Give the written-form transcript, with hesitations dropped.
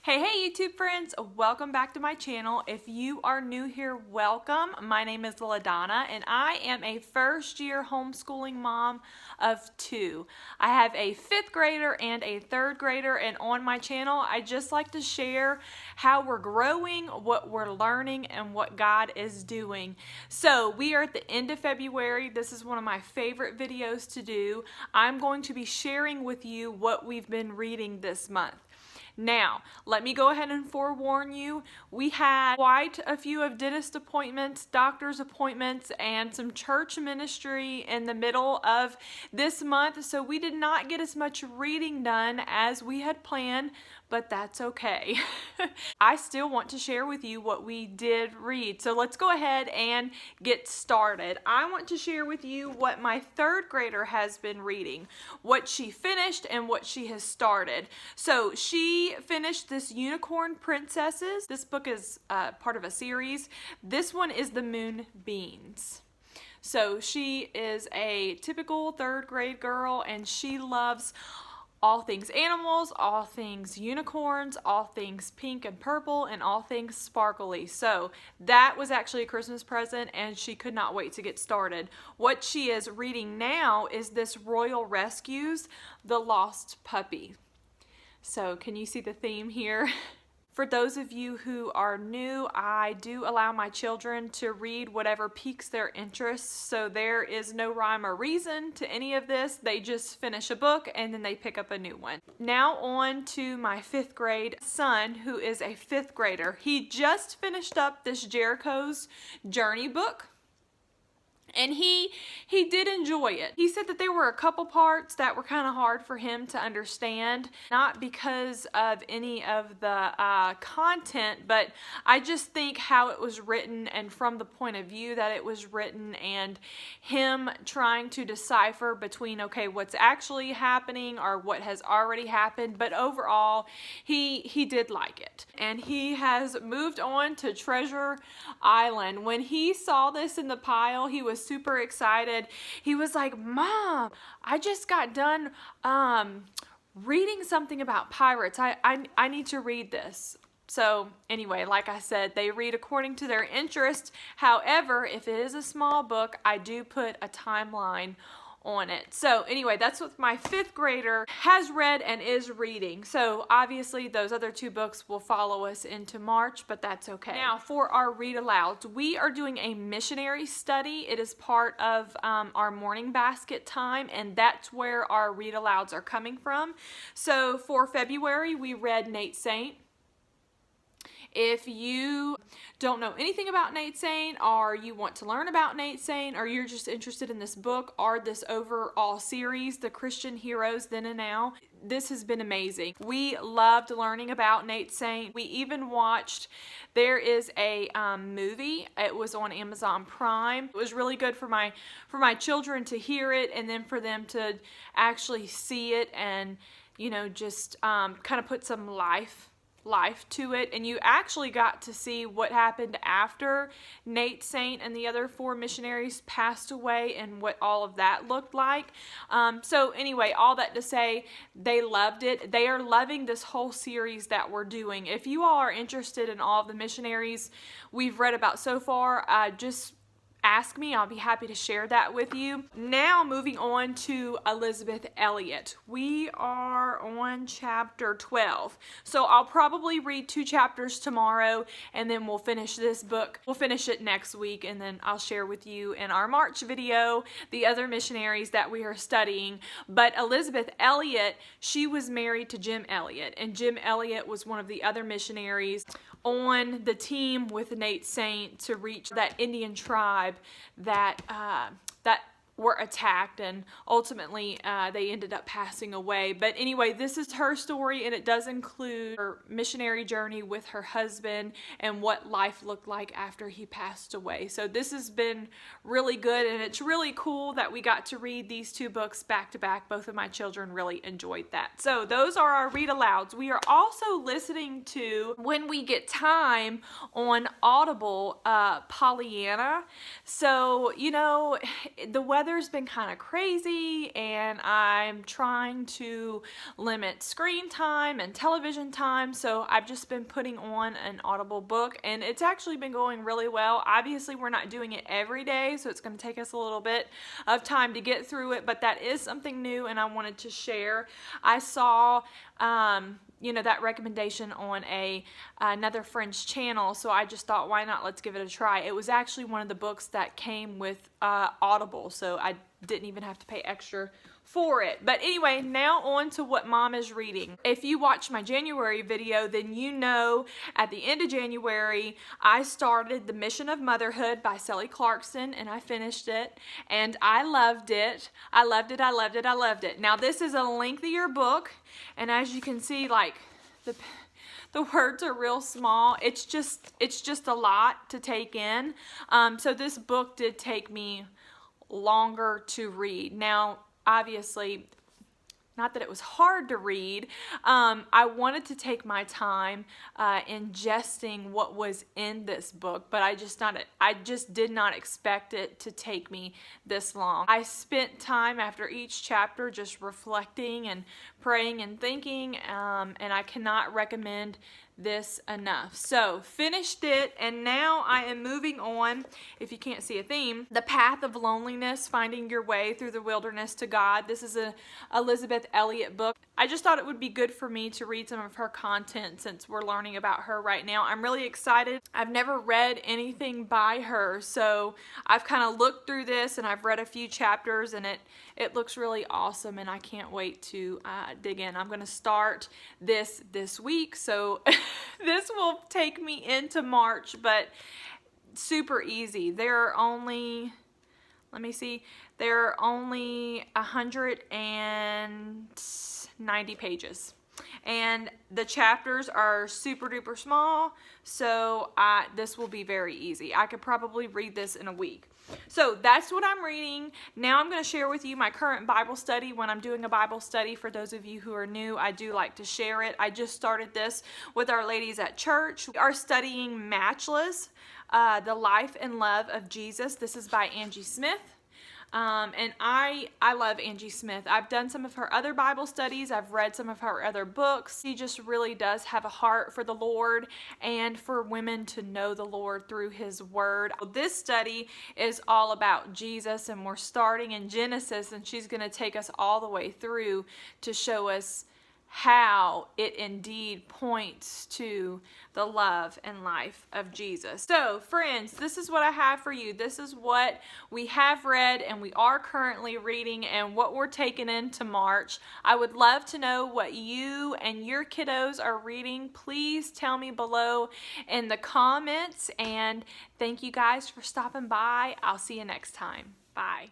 Hey YouTube friends, welcome back to my channel. If you are new here, welcome. My name is LaDonna and I am a first year homeschooling mom of two. I have a 5th grader and a 3rd grader, and on my channel I just like to share how we're growing, what we're learning, and what God is doing. So we are at the end of February. This is one of my favorite videos to do. I'm going to be sharing with you what we've been reading this month. Now, let me go ahead and forewarn you, we had quite a few of dentist appointments, doctor's appointments, and some church ministry in the middle of this month, so we did not get as much reading done as we had planned, but that's okay. I still want to share with you what we did read, so let's go ahead and get started. I want to share with you what my 3rd grader has been reading, what she finished and what she has started. So she finished this Unicorn Princesses. This book is part of a series. This one is the Moonbeams. So she is a typical 3rd grade girl and she loves all things animals, all things unicorns, all things pink and purple, and all things sparkly. So that was actually a Christmas present and she could not wait to get started. What she is reading now is this Royal Rescues, The Lost Puppy. So can you see the theme here? For those of you who are new, I do allow my children to read whatever piques their interest, so there is no rhyme or reason to any of this. They just finish a book and then they pick up a new one. Now on to my 5th grade son, who is a 5th grader. He just finished up this Jericho's Journey book. And he did enjoy it. He said that there were a couple parts that were kind of hard for him to understand, not because of any of the content, but I just think how it was written and from the point of view that it was written and him trying to decipher between, okay, what's actually happening or what has already happened. But overall, he did like it. And he has moved on to Treasure Island. When he saw this in the pile, he was super excited. He was like, "Mom, I just got done reading something about pirates. I need to read this." So anyway, like I said, they read according to their interest. However, if it is a small book, I do put a timeline on it. So anyway, that's what my 5th grader has read and is reading. So obviously those other 2 books will follow us into March, but that's okay. Now for our read alouds, we are doing a missionary study. It is part of our morning basket time, and that's where our read alouds are coming from. So for February, we read Nate Saint. If you don't know anything about Nate Saint, or you want to learn about Nate Saint, or you're just interested in this book or this overall series, The Christian Heroes Then and Now, this has been amazing. We loved learning about Nate Saint. We even watched, there is a movie. It was on Amazon Prime. It was really good for my children to hear it and then for them to actually see it and, you know, just kind of put some life to it, and you actually got to see what happened after Nate Saint and the other 4 missionaries passed away and what all of that looked like. So anyway, all that to say, they loved it. They are loving this whole series that we're doing. If you all are interested in all of the missionaries we've read about so far, just ask me. I'll be happy to share that with you. Now moving on to Elizabeth Elliot. We are on chapter 12. So I'll probably read 2 chapters tomorrow and then we'll finish this book. We'll finish it next week and then I'll share with you in our March video the other missionaries that we are studying. But Elizabeth Elliot, she was married to Jim Elliot, and Jim Elliot was one of the other missionaries on the team with Nate Saint to reach that Indian tribe that were attacked, and ultimately they ended up passing away. But anyway, this is her story, and it does include her missionary journey with her husband and what life looked like after he passed away. So this has been really good, and it's really cool that we got to read these 2 books back to back. Both of my children really enjoyed that. So those are our read alouds. We are also listening to, when we get time, on Audible, Pollyanna. So, you know, the weather weather's been kind of crazy and I'm trying to limit screen time and television time, so I've just been putting on an Audible book, and it's actually been going really well. Obviously, we're not doing it every day, so it's going to take us a little bit of time to get through it, but that is something new and I wanted to share. I saw that recommendation on another friend's channel, so I just thought, why not, let's give it a try. It was actually one of the books that came with Audible, so I didn't even have to pay extra for it. But anyway, now on to what Mom is reading. If you watched my January video, then you know at the end of January I started The Mission of Motherhood by Sally Clarkson, and I finished it and I loved it. I loved it, I loved it, I loved it. Now this is a lengthier book, and as you can see, like the words are real small. It's just a lot to take in. So this book did take me longer to read. Now, obviously, not that it was hard to read. I wanted to take my time ingesting what was in this book, but I just did not expect it to take me this long. I spent time after each chapter just reflecting and praying and thinking, and I cannot recommend this enough. So finished it, and now I am moving on, if you can't see a theme, The Path of Loneliness, Finding Your Way Through the Wilderness to God. This is a Elizabeth Elliot book. I just thought it would be good for me to read some of her content since we're learning about her right now. I'm really excited. I've never read anything by her, so I've kind of looked through this and I've read a few chapters, and it looks really awesome, and I can't wait to dig in. I'm going to start this week, so this will take me into March, but super easy. There are only, let me see, there are only 190 pages. And the chapters are super duper small, so this will be very easy. I could probably read this in a week. So that's what I'm reading. Now I'm going to share with you my current Bible study. When I'm doing a Bible study, for those of you who are new, I do like to share it. I just started this with our ladies at church. We are studying Matchless, The Life and Love of Jesus. This is by Angie Smith. And I love Angie Smith. I've done some of her other Bible studies. I've read some of her other books. She just really does have a heart for the Lord and for women to know the Lord through His Word. This study is all about Jesus, and we're starting in Genesis, and she's going to take us all the way through to show us how it indeed points to the love and life of Jesus. So friends, this is what I have for you. This is what we have read and we are currently reading and what we're taking into March. I would love to know what you and your kiddos are reading. Please tell me below in the comments, and thank you guys for stopping by. I'll see you next time. Bye.